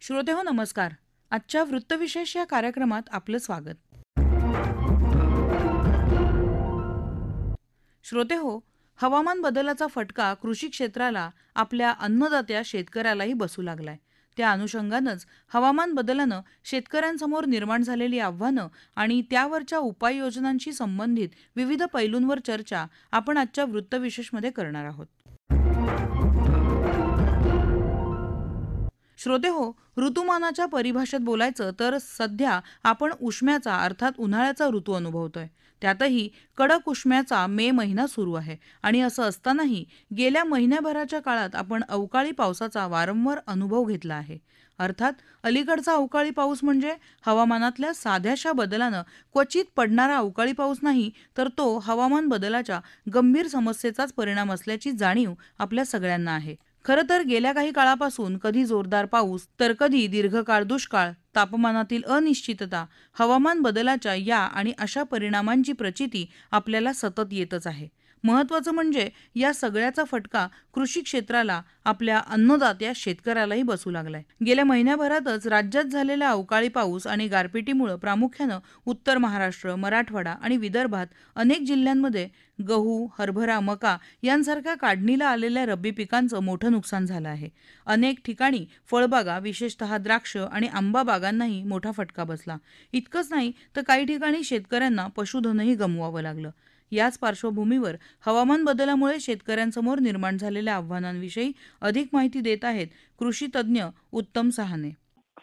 श्रोतेहो नमस्कार. आजच्या वृत्तविशेष या कार्यक्रमात आपलं स्वागत. श्रोतेहो, हवामान बदलाचा फटका कृषी क्षेत्राला, आपल्या अन्नदात्या शेतकऱ्यालाही बसू लागलाय. त्या अनुषंगानंच हवामान बदलानं शेतकऱ्यांसमोर निर्माण झालेली आव्हानं आणि त्यावरच्या उपाययोजनांशी संबंधित विविध पैलूंवर चर्चा आपण आजच्या वृत्तविशेषमध्ये करणार आहोत. श्रोतेहो, ऋतुमानाच्या परिभाषेत बोलायचं तर सध्या आपण उष्म्याचा अर्थात उन्हाळ्याचा ऋतू अनुभवतोय. त्यातही कडक उष्म्याचा मे महिना सुरू आहे आणि असं असतानाही गेल्या महिन्याभराच्या काळात आपण अवकाळी पावसाचा वारंवार अनुभव घेतला आहे. अर्थात अलीकडचा अवकाळी पाऊस म्हणजे हवामानातल्या साध्याशा बदलानं क्वचित पडणारा अवकाळी पाऊस नाही, तर तो हवामान बदलाच्या गंभीर समस्येचाच परिणाम असल्याची जाणीव आपल्या सगळ्यांना आहे. खरं तर गेल्या काही काळापासून कधी जोरदार पाऊस तर कधी दीर्घकाळ दुष्काळ, तापमानातील अनिश्चितता, हवामान बदलाच्या या आणि अशा परिणामांची प्रचिती आपल्याला सतत येतच आहे. महत्त्वाचं म्हणजे या सगळ्याचा फटका कृषी क्षेत्राला, आपल्या अन्नदात्या शेतकऱ्यालाही बसू लागलाय. गेल्या महिन्याभरातच राज्यात झालेला अवकाळी पाऊस आणि गारपिटीमुळे प्रामुख्यानं उत्तर महाराष्ट्र, मराठवाडा आणि विदर्भात अनेक जिल्ह्यांमध्ये गहू, हरभरा, मका यांसारख्या काढणीला आलेल्या रब्बी पिकांचं मोठं नुकसान झालं आहे. अनेक ठिकाणी फळबागा, विशेषतः द्राक्ष आणि आंबा बागांनाही मोठा फटका बसला. इतकंच नाही तर काही ठिकाणी शेतकऱ्यांना पशुधनही गमवावं लागलं. याच पार्श्वभूमीवर हवामान बदलामुळे शेतकऱ्यांसमोर निर्माण झालेल्या आव्हानांविषयी अधिक माहिती देत आहेत कृषी तज्ज्ञ उत्तम सहाने.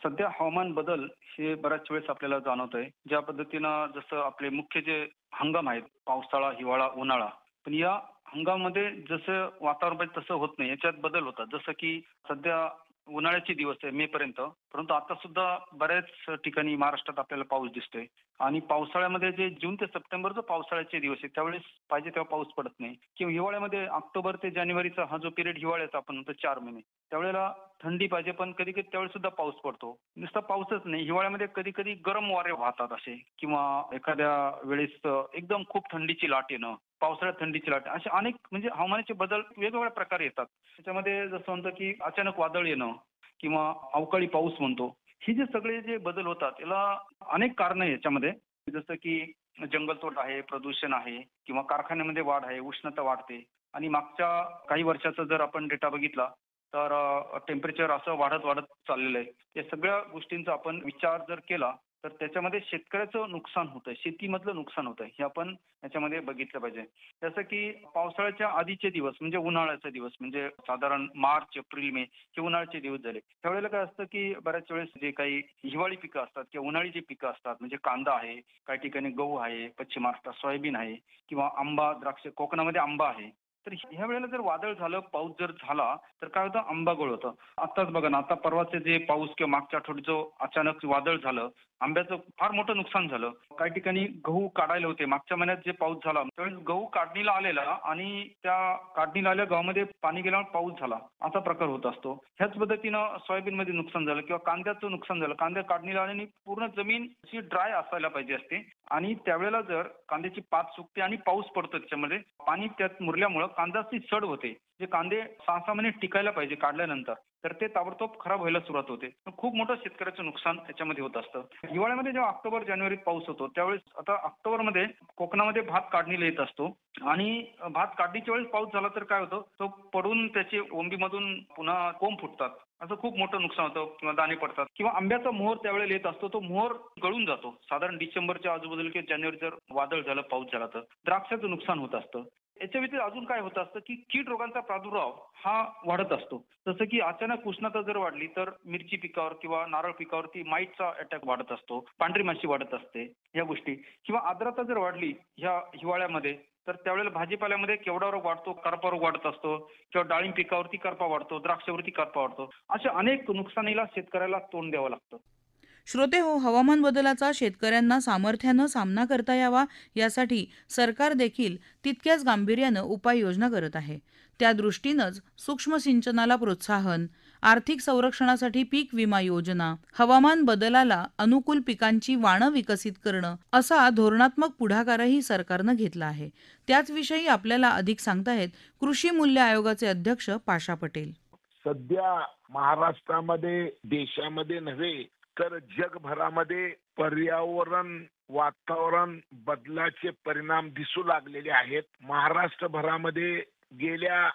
सध्या हवामान बदल हे बऱ्याच वेळेस आपल्याला जाणवतंय. ज्या पद्धतीनं जसं आपले मुख्य जे हंगाम आहेत, पावसाळा, हिवाळा, उन्हाळा, पण या हंगामामध्ये जसं वातावरण पाहिजे तसं होत नाही, याच्यात बदल होतात. जसं की सध्या उन्हाळ्याचे दिवस आहे मे पर्यंत, परंतु आता सुद्धा बऱ्याच ठिकाणी महाराष्ट्रात आपल्याला पाऊस दिसतोय. आणि पावसाळ्यामध्ये जे जून ते सप्टेंबर जो पावसाळ्याचे दिवस आहे त्यावेळेस पाहिजे तेव्हा पाऊस पडत नाही. किंवा हिवाळ्यामध्ये ऑक्टोबर ते जानेवारीचा हा जो पिरियड हिवाळ्याचा आपण म्हणतो 4 महिने, त्यावेळेला थंडी पाहिजे पण कधी कधी त्यावेळेस सुद्धा पाऊस पडतो. नुसता पाऊसच नाही, हिवाळ्यामध्ये कधी कधी गरम वारे वाहतात असे, किंवा एखाद्या वेळेस एकदम खूप थंडीची लाट येणं, पावसाळ्यात थंडीची लाट, असे अनेक म्हणजे हवामानाचे बदल वेगवेगळ्या प्रकारे येतात. त्याच्यामध्ये जसं म्हणतं की अचानक वादळ येणं किंवा अवकाळी पाऊस म्हणतो, हे जे सगळे जे बदल होतात याला अनेक कारणं आहे याच्यामध्ये. जसं की जंगलतोड आहे, प्रदूषण आहे, किंवा कारखान्यामध्ये वाढ आहे, उष्णता वाढते. आणि मागच्या काही वर्षाचा जर आपण डेटा बघितला तर टेम्परेचर असं वाढत वाढत चाललेलं आहे. या सगळ्या गोष्टींचा आपण विचार जर केला तर त्याच्यामध्ये शेतकऱ्याचं नुकसान होतंय, शेतीमधलं नुकसान होतंय, हे आपण याच्यामध्ये बघितलं पाहिजे. जसं की पावसाळ्याच्या आधीचे दिवस म्हणजे उन्हाळ्याचे दिवस, म्हणजे साधारण मार्च, एप्रिल, मे हे उन्हाळ्याचे दिवस झाले. त्यावेळेला काय असतं की बऱ्याच वेळेस जे काही हिवाळी पिकं असतात किंवा उन्हाळी जी पिकं असतात, म्हणजे कांदा आहे, काही ठिकाणी गहू आहे, पश्चिम महाराष्ट्रात सोयाबीन आहे, किंवा आंबा, द्राक्ष, कोकणामध्ये आंबा आहे. तर ह्या वेळेला जर वादळ झालं, पाऊस जर झाला तर काय होतं, आंबा गळ होतं. आताच बघा ना, आता परवाचे जे पाऊस किंवा मागच्या आठवड्यात जो अचानक वादळ झालं, आंब्याचं फार मोठं नुकसान झालं. काही ठिकाणी गहू काढायला होते, मागच्या महिन्यात जे पाऊस झाला त्यावेळेस गहू काढणीला आलेला आणि त्या काढणीला आलेल्या गव्हामध्ये पाणी गेल्यावर पाऊस झाला, असा प्रकार होत असतो. ह्याच पद्धतीनं सोयाबीन मध्ये नुकसान झालं किंवा कांद्याचं नुकसान झालं. कांद्या काढणीला आल्याने पूर्ण जमीन अशी ड्राय असायला पाहिजे असते, आणि त्यावेळेला जर कांद्याची पात सुकते आणि पाऊस पडतो त्याच्यामध्ये, पाणी त्यात मुरल्यामुळं कांद्याची सड होते. जे कांदे 6-6 महिने टिकायला पाहिजे काढल्यानंतर, तर ते ताबडतोब खराब व्हायला सुरुवात होते. खूप मोठं शेतकऱ्याचं नुकसान याच्यामध्ये होत असतं. हिवाळ्यामध्ये जेव्हा ऑक्टोबर जानेवारीत पाऊस होतो त्यावेळेस, आता ऑक्टोबरमध्ये कोकणामध्ये भात काढणीला येत असतो, आणि भात काढणीच्या वेळेस पाऊस झाला तर काय होतं, तो पडून त्याचे ओंबीमधून पुन्हा कोंब फुटतात, असं खूप मोठं नुकसान होतं, किंवा दाणे पडतात. किंवा आंब्याचा मोहर त्यावेळेला येत असतो, तो मोहर गळून जातो साधारण डिसेंबरच्या आजूबाजूला, किंवा जानेवारी जर वादळ झालं, पाऊस झाला तर द्राक्षाचं नुकसान होत असतं. याच्या व्यतिरिक्त अजून काय होत असतं की कीड रोगांचा प्रादुर्भाव हा वाढत असतो. जसं की अचानक उष्णता जर वाढली तर मिरची पिकावर किंवा नारळ पिकावरती माईटचा अटॅक वाढत असतो, पांढरी माशी वाढत असते, या गोष्टी. किंवा आर्द्रता जर वाढली ह्या हिवाळ्यामध्ये तर त्यावेळेला भाजीपाल्यामध्ये केवडा रोग वाढतो, करपा रोग वाढत असतो, किंवा डाळिंब पिकावरती करपा वाढतो, द्राक्षावरती करपा वाढतो. अशा अनेक नुकसानीला शेतकऱ्याला तोंड द्यावं लागतं. श्रोते हो, हवामान बदलाचा शेतकऱ्यांना सामर्थ्यानं सामना करता यावा यासाठी सरकार देखील तितक्याच गांभीर्यानं उपाययोजना करत आहे. त्या दृष्टीनंच सूक्ष्म सिंचनाला प्रोत्साहन, आर्थिक संरक्षणासाठी पीक विमा योजना, हवामान बदलाला अनुकूल पिकांची वाणं विकसित करणं असा धोरणात्मक पुढाकारही सरकारनं घेतला आहे. त्याच विषयी आपल्याला अधिक सांगताहेत कृषी मूल्य आयोगाचे अध्यक्ष पाशा पटेल. सध्या महाराष्ट्रामध्ये देशामध्ये नव्हे तर जगभरामध्ये पर्यावरण वातावरण बदलाचे परिणाम दिसू लागलेले आहेत. महाराष्ट्रभरामध्ये गेल्या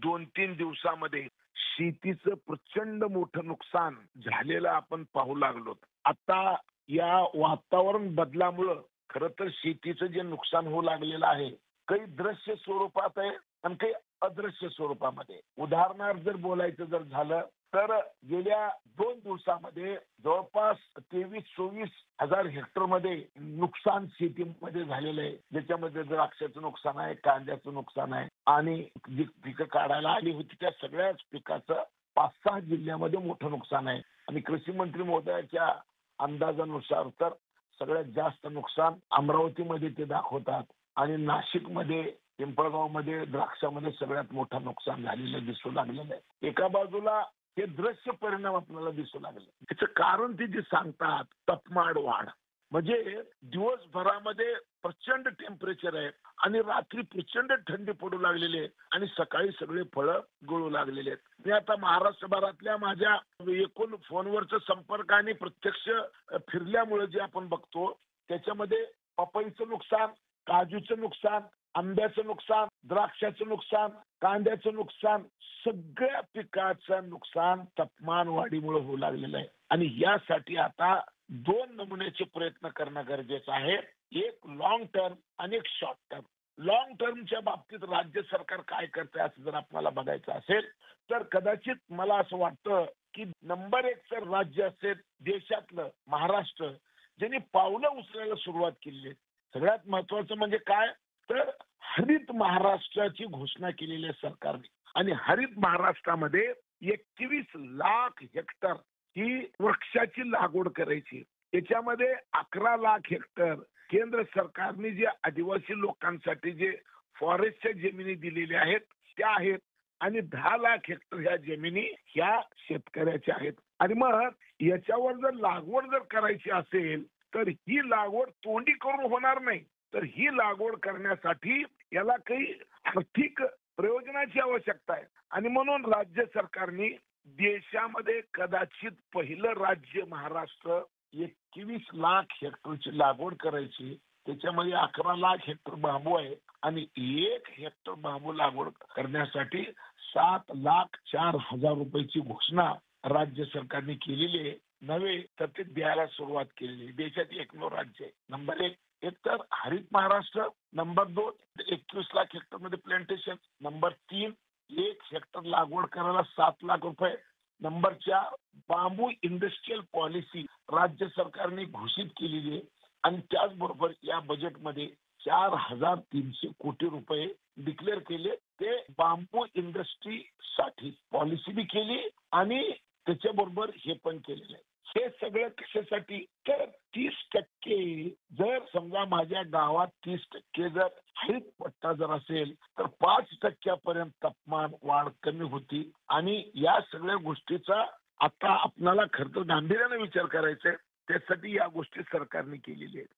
2-3 दिवसामध्ये शेतीचं प्रचंड मोठं नुकसान झालेलं आपण पाहू लागलो. आता या वातावरण बदलामुळं खरं तर शेतीचं जे नुकसान होऊ लागलेलं आहे काही दृश्य स्वरूपात आहे आणि काही अदृश्य स्वरूपामध्ये. उदाहरणार्थ जर बोलायचं जर झालं तर गेल्या 2 दिवसामध्ये जवळपास 23-24 हजार हेक्टरमध्ये नुकसान शेतीमध्ये झालेलं आहे. ज्याच्यामध्ये द्राक्षाचं नुकसान आहे, कांद्याचं नुकसान आहे आणि जी पिकं काढायला आली होती त्या सगळ्याच पिकाचं 5-6 जिल्ह्यामध्ये मोठं नुकसान आहे. आणि कृषी मंत्री महोदयाच्या अंदाजानुसार तर सगळ्यात जास्त नुकसान अमरावतीमध्ये ते दाखवतात आणि नाशिकमध्ये पिंपळगावमध्ये द्राक्षामध्ये सगळ्यात मोठं नुकसान झालेलं दिसू लागलेलं आहे. एका बाजूला हे दृश्य परिणाम आपल्याला दिसू लागले. त्याचं कारण ते जे सांगतात तापमान वाढ म्हणजे दिवसभरामध्ये प्रचंड टेम्परेचर आहे आणि रात्री प्रचंड थंडी पडू लागलेली आहे आणि सकाळी सगळे फळं गळू लागलेले आहेत. मी आता महाराष्ट्रभरातल्या माझ्या एकूण फोनवरचा संपर्क आणि प्रत्यक्ष फिरल्यामुळे जे आपण बघतो त्याच्यामध्ये पपईचं नुकसान, काजूचं नुकसान, आंब्याचं नुकसान, द्राक्षाचं नुकसान, कांद्याचं नुकसान, सगळ्या पिकाचं नुकसान तापमान वाढीमुळे होऊ लागलेलं आहे. आणि यासाठी आता 2 नमुन्याचे प्रयत्न करणं गरजेचं आहे. एक लॉंग टर्म आणि एक शॉर्ट टर्म. लॉंग टर्मच्या बाबतीत राज्य सरकार काय करते असं जर आपल्याला बघायचं असेल तर कदाचित मला असं वाटतं की नंबर 1 जर राज्य असेल देशातलं महाराष्ट्र ज्यांनी पावलं उचलायला सुरुवात केली आहे. सगळ्यात महत्वाचं म्हणजे काय तर हरित महाराष्ट्राची घोषणा केलेली आहे सरकारने आणि हरित महाराष्ट्रामध्ये 21 लाख हेक्टर ही वृक्षाची लागवड करायची. त्याच्यामध्ये 11 लाख हेक्टर केंद्र सरकारने जे आदिवासी लोकांसाठी जे फॉरेस्टच्या जमिनी दिलेल्या आहेत त्या आहेत आणि 10 लाख हेक्टर ह्या जमिनी ह्या शेतकऱ्याच्या आहेत. आणि मग याच्यावर जर लागवड जर करायची असेल तर ही लागवड तोंडी करून होणार नाही. तर ही लागवड करण्यासाठी याला काही आर्थिक प्रयोजनाची आवश्यकता आहे आणि म्हणून राज्य सरकारने देशामध्ये कदाचित पहिलं राज्य महाराष्ट्र 21 लाख हेक्टरची लागवड करायची. त्याच्यामध्ये 11 लाख हेक्टर बांबू आहे आणि 1 हेक्टर बांबू लागवड करण्यासाठी 7,04,000 रुपयाची घोषणा राज्य सरकारने केलेली आहे. नव्हे तर ते द्यायला सुरुवात केलेली आहे. देशात एकमेव राज्य आहे. नंबर 1 एक तर हरित महाराष्ट्र, नंबर 2 21 लाख हेक्टर मध्ये प्लांटेशन, नंबर 3 1 हेक्टर लागवड करायला 7 लाख रुपये, नंबर 4 बांबू इंडस्ट्रियल पॉलिसी राज्य सरकारने घोषित केलेली आहे आणि त्याचबरोबर या बजेटमध्ये 4,300 कोटी रुपये डिक्लेअर केले ते बांबू इंडस्ट्रीसाठी पॉलिसी बी केली आणि त्याच्याबरोबर हे पण केलेलं आहे. हे सगळं कशासाठी तर 30% जर समजा माझ्या गावात 30% जर हरित पट्टा जर असेल तर 5% तापमान वाढ कमी होती आणि या सगळ्या गोष्टीचा आता आपल्याला खरं तर गांभीर्याने विचार करायचा आहे. त्यासाठी या गोष्टी सरकारने केलेल्या आहेत.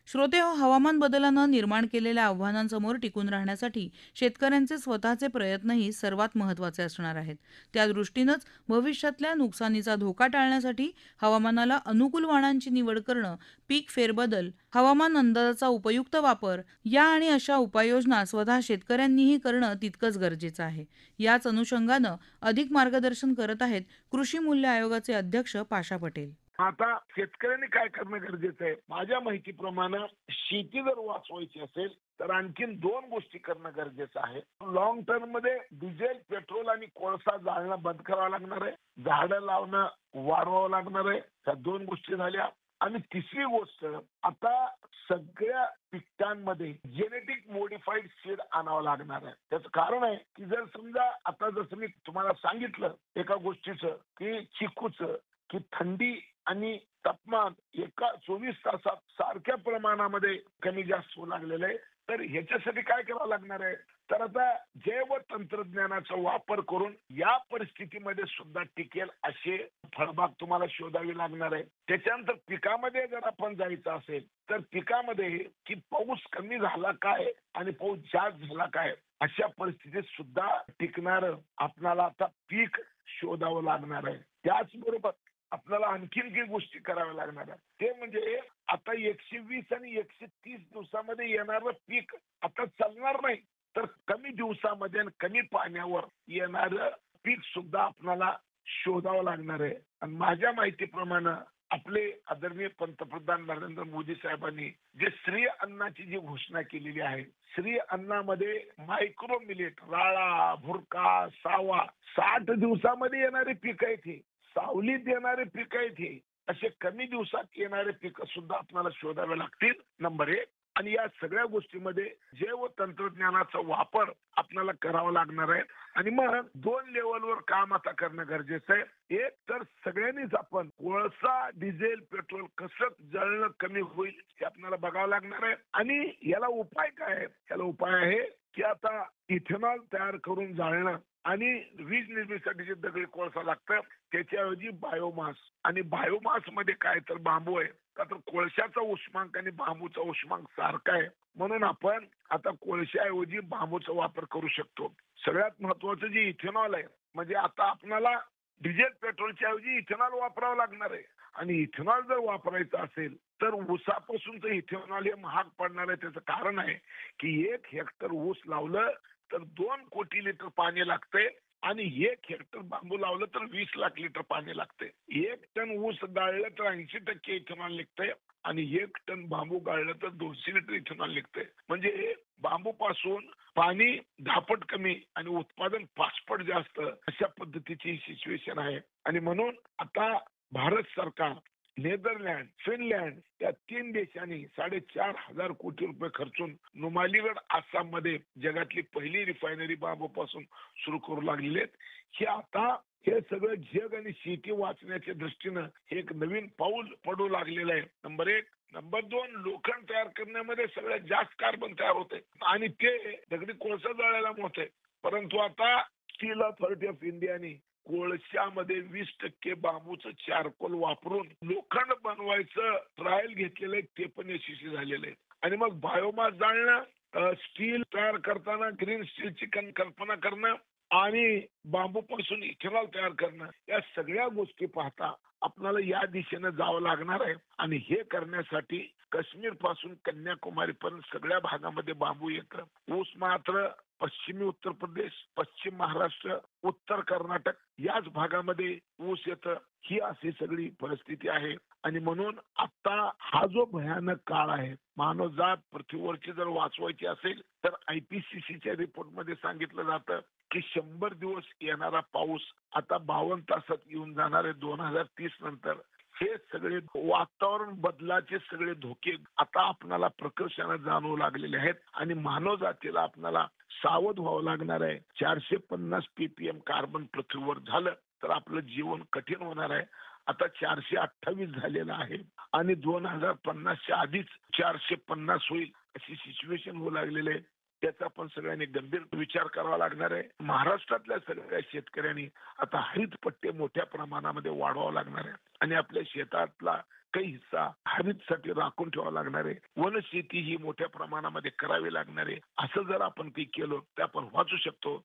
श्रोते हो, हवामान बदलानं निर्माण केलेल्या आव्हानांसमोर टिकून राहण्यासाठी शेतकऱ्यांचे स्वतःचे प्रयत्नही सर्वात महत्त्वाचे असणार आहेत. त्या दृष्टीनंच भविष्यातल्या नुकसानीचा धोका टाळण्यासाठी हवामानाला अनुकूल वाणांची निवड करणं, पीक फेरबदल, हवामान अंदाजाचा उपयुक्त वापर या आणि अशा उपाययोजना स्वतः शेतकऱ्यांनीही करणं तितकंच गरजेचं आहे. याच अनुषंगानं अधिक मार्गदर्शन करत आहेत कृषी मूल्य आयोगाचे अध्यक्ष पाशा पटेल. आता शेतकऱ्यांनी काय करणं गरजेचं आहे. माझ्या माहितीप्रमाणे शेती जर वाचवायची असेल तर आणखीन 2 गोष्टी करणं गरजेचं आहे. लॉंग टर्म मध्ये डिझेल, पेट्रोल आणि कोळसा जाळणं बंद करावं लागणार आहे. झाडं लावणं वाढवावं लागणार आहे. ह्या 2 गोष्टी झाल्या. आणि तिसरी गोष्ट आता सगळ्या पिकांमध्ये जेनेटिक मॉडिफाईड सीड आणावं लागणार आहे. त्याचं कारण आहे की जर समजा आता जसं मी तुम्हाला सांगितलं एका गोष्टीचं की चिकूचं की थंडी आणि तापमान एका 24 तासात सारख्या प्रमाणामध्ये कमी जास्त होऊ लागलेलं आहे. तर ह्याच्यासाठी काय करावं लागणार आहे तर आता जैव तंत्रज्ञानाचा वापर करून या परिस्थितीमध्ये सुद्धा टिकेल असे फळबाग तुम्हाला शोधावी लागणार आहे. त्याच्यानंतर पिकामध्ये जर आपण जायचं असेल तर पिकामध्ये की पाऊस कमी झाला काय आणि पाऊस जास्त झाला काय अशा परिस्थितीत सुद्धा टिकणारं आपल्याला आता पीक शोधावं लागणार आहे. त्याचबरोबर आपल्याला आणखीन काही गोष्टी कराव्या लागणार आहेत. ते म्हणजे आता 120 आणि 130 दिवसामध्ये येणारं पीक आता चालणार नाही, तर कमी दिवसामध्ये आणि कमी पाण्यावर येणारं पीक सुद्धा आपल्याला शोधावं लागणार आहे. आणि माझ्या माहितीप्रमाणे आपले आदरणीय पंतप्रधान नरेंद्र मोदी साहेबांनी जे श्री अन्नाची जी घोषणा केलेली आहे, श्री अन्नामध्ये मायक्रो मिलेट, राळा, भुरका, सावा 60 दिवसामध्ये येणारे पीक आहेत, हे सावलीत येणारे पीक आहेत, हे असे कमी दिवसात येणारे पीक सुद्धा आपल्याला शोधावे लागतील. नंबर 1. आणि या सगळ्या गोष्टीमध्ये जैव तंत्रज्ञानाचा वापर आपल्याला करावा लागणार आहे. आणि मग 2 लेवलवर काम आता करणं गरजेचं आहे. एक तर सगळ्यांनीच आपण कोळसा, डिझेल, पेट्रोल कसं जळणं कमी होईल हे आपल्याला बघावं लागणार आहे. आणि याला उपाय काय आहे? याला उपाय आहे की आता इथेनॉल तयार करून जाळणं आणि वीज निर्मितीसाठी जे दगडी कोळसा लागतं त्याच्याऐवजी बायोमास. आणि बायोमास मध्ये काय तर बांबू आहे, का तर कोळशाचा उष्मांक आणि बांबूचा उष्मांक सारखा आहे, म्हणून आपण आता कोळशाऐवजी बांबूचा वापर करू शकतो. सगळ्यात महत्वाचं जे इथेनॉल आहे, म्हणजे आता आपल्याला डिझेल पेट्रोलच्या ऐवजी इथेनॉल वापरावं लागणार आहे. आणि इथेनॉल जर वापरायचं असेल तर ऊसापासूनच इथेनॉल हे महाग पडणार आहे. त्याचं कारण आहे की 1 हेक्टर ऊस लावलं तर 2 कोटी लिटर पाणी लागतंय आणि 1 हेक्टर बांबू लावलं तर 20 लाख लिटर पाणी लागतंय. 1 टन ऊस गाळलं तर 80% इथेनॉल निघतंय आणि 1 टन बांबू गाळलं तर 200 लिटर इथेनॉल निघतंय. म्हणजे बांबूपासून पाणी 10 पट कमी आणि उत्पादन 5 पट जास्त, अशा पद्धतीची सिच्युएशन आहे. आणि म्हणून आता भारत सरकार, नेदरलँड, फिनलँड या 3 देशांनी 4,500 कोटी रुपये खर्चून नुमालीगड आसाम मध्ये जगातली पहिली रिफायनरी बांबूपासून सुरू करू लागलेली आहेत. हे आता हे सगळं जग आणि शेती वाचण्याच्या दृष्टीनं हे एक नवीन पाऊल पडू लागलेलं आहे. नंबर 1. नंबर 2, लोखंड तयार करण्यामध्ये सगळ्यात जास्त कार्बन तयार होते आणि ते दगडी कोळसा जाळायला मोठे. परंतु आता स्टील अथॉरिटी ऑफ इंडियाने कोळशामध्ये 20% बांबूचं चारकोल वापरून लोखंड बनवायचं ट्रायल घेतलेलं आहे, ते पण यशस्वी झालेलं आहे. आणि मग बायोमास जाळणं, स्टील तयार करताना ग्रीन स्टीलची कल्पना करणं आणि बांबूपासून इथेनॉल तयार करणं, या सगळ्या गोष्टी पाहता आपल्याला या दिशेने जावं लागणार आहे. आणि हे करण्यासाठी काश्मीर पासून कन्याकुमारी पर्यंत सगळ्या भागामध्ये बांबू येतं. ऊस मात्र पश्चिमी उत्तर प्रदेश, पश्चिम महाराष्ट्र, उत्तर कर्नाटक याच भागामध्ये ऊस येतं. ही अशी सगळी परिस्थिती आहे. आणि म्हणून आता हा जो भयानक काळ आहे, मानवजात पृथ्वीवरची जर वाचवायची असेल तर IPCCच्या रिपोर्टमध्ये सांगितलं जातं की 100 दिवस येणारा पाऊस आता 52 तासात येऊन जाणार आहे 2030 नंतर. हे सगळे वातावरण बदलाचे सगळे धोके आता आपल्याला प्रकर्षाने जाणवू लागलेले आहेत आणि मानव जातीला आपल्याला सावध व्हावं लागणार आहे. 450 ppm कार्बन पृथ्वीवर झालं तर आपलं जीवन कठीण होणार आहे. आता 428 झालेलं आहे आणि 2050च्या आधीच 450 होईल अशी सिच्युएशन होऊ लागलेली आहे. त्याचा आपण सगळ्यांनी गंभीर विचार करावा लागणार आहे. महाराष्ट्रातल्या सगळ्या शेतकऱ्यांनी आता हरित पट्टे मोठ्या प्रमाणामध्ये वाढवावं लागणार आहे आणि आपल्या शेतातला काही हिस्सा हरितसाठी राखून ठेवावा लागणार आहे. वनशेती ही मोठ्या प्रमाणामध्ये करावी लागणार आहे. असं जर आपण काही केलं तर आपण वाचू शकतो.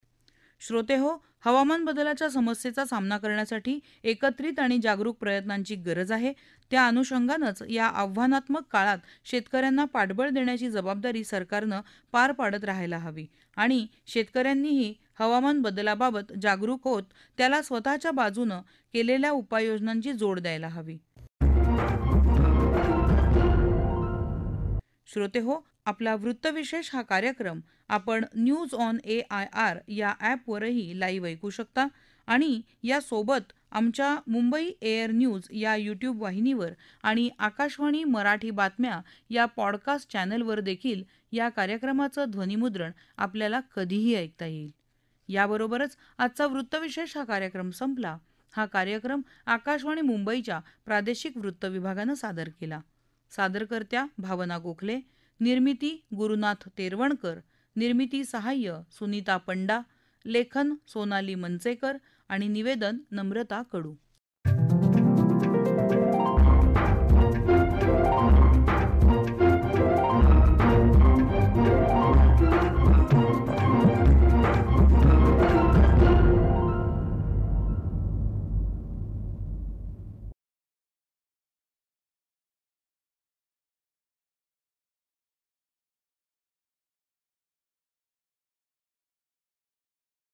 श्रोते हो, हवामान बदलाच्या समस्येचा सामना करण्यासाठी एकत्रित आणि जागरूक प्रयत्नांची गरज आहे. त्या अनुषंगानंच या आव्हानात्मक काळात शेतकऱ्यांना पाठबळ देण्याची जबाबदारी सरकारनं पार पाडत राहायला हवी आणि शेतकऱ्यांनीही हवामान बदलाबाबत जागरूक होत त्याला स्वतःच्या बाजूनं केलेल्या उपाययोजनांची जोड द्यायला हवी. श्रोते हो, आपला वृत्तविशेष हा कार्यक्रम आपण न्यूज ऑन AIR या ॲपवरही लाईव्ह ऐकू शकता आणि यासोबत आमच्या मुंबई एअर न्यूज या यूट्यूब वाहिनीवर आणि आकाशवाणी मराठी बातम्या या पॉडकास्ट चॅनलवर देखील या कार्यक्रमाचं ध्वनिमुद्रण आपल्याला कधीही ऐकता येईल. याबरोबरच आजचा वृत्तविशेष हा कार्यक्रम संपला. हा कार्यक्रम आकाशवाणी मुंबईच्या प्रादेशिक वृत्त विभागानं सादर केला. सादरकर्त्या भावना गोखले, निर्मिती गुरुनाथ तेरवणकर, निर्मिती सहाय्य सुनीता पंडा, लेखन सोनाली मंचेकर आणि निवेदन नम्रता कडू.